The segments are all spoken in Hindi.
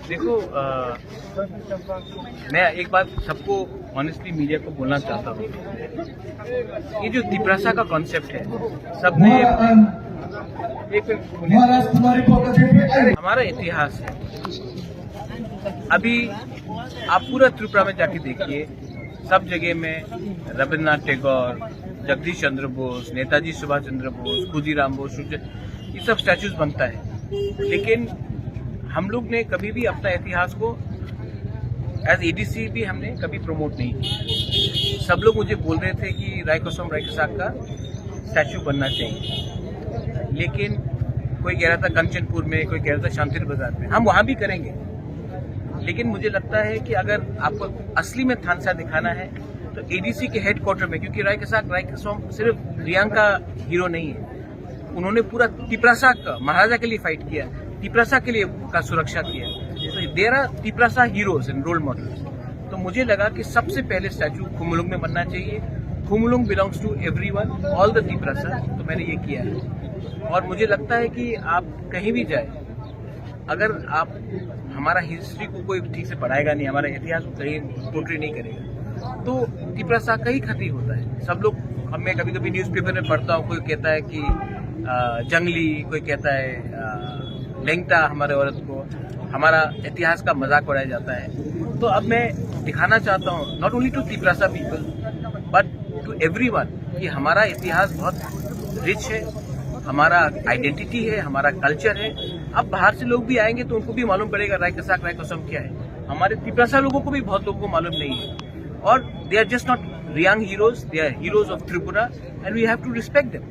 देखो मैं एक बात सबको ऑनेस्टली मीडिया को बोलना चाहता हूँ, ये जो तिपरासा का कॉन्सेप्ट है सबने हमारा इतिहास है। अभी आप पूरा त्रिपुरा में जाके देखिए, सब जगह में रविन्द्रनाथ टैगोर, जगदीश चंद्र बोस, नेताजी सुभाष चंद्र बोस, खुदीराम बोस, ये सब स्टैचूज बनता है। लेकिन हम लोग ने कभी भी अपना इतिहास को एज एडीसी भी हमने कभी प्रमोट नहीं किया। सब लोग मुझे बोल रहे थे कि रायकोसम रायकसाक का स्टैचू बनना चाहिए, लेकिन कोई कह रहा था कंचनपुर में, कोई कह रहा था शांति बाजार में। हम वहाँ भी करेंगे, लेकिन मुझे लगता है कि अगर आपको असली में थानसा दिखाना है तो एडीसी के हेडक्वार्टर में, क्योंकि रायकोसम सिर्फ रियांग का हीरो नहीं है, उन्होंने पूरा तिपरासा का महाराजा के लिए फाइट किया, तिपरासा के लिए का सुरक्षा किया। तो there are Tiprasa heroes and role models. तो मुझे लगा कि सबसे पहले स्टैचू खुमुलुंग में बनना चाहिए। Khumulwng belongs to everyone, all the Tiprasa. तो मैंने ये किया है, और मुझे लगता है कि आप कहीं भी जाए, अगर आप हमारा हिस्ट्री को कोई ठीक से पढ़ाएगा नहीं, हमारा इतिहास को कहीं पोर्ट्रे नहीं करेगा, तो तिपरासा का ही क्षति होता है। सब लोग, मैं कभी कभी न्यूज़पेपर में पढ़ता हूँ, कोई कहता है कि जंगली, कोई कहता है लेंगटा, हमारे औरत को हमारा इतिहास का मजाक उड़ाया जाता है। तो अब मैं दिखाना चाहता हूँ, not only to Tiprasa people but to everyone, कि हमारा इतिहास बहुत रिच है, हमारा आइडेंटिटी है, हमारा कल्चर है। अब बाहर से लोग भी आएंगे तो उनको भी मालूम पड़ेगा रायकसाक रायकोसम क्या है। हमारे तिपरासा लोगों को भी बहुत लोगों को मालूम नहीं है, और they are just not Reang heroes, they are heroes of Tripura and we have to respect them,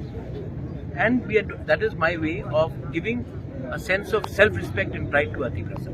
and that is my way of giving a sense of self-respect and pride to Tiprasa.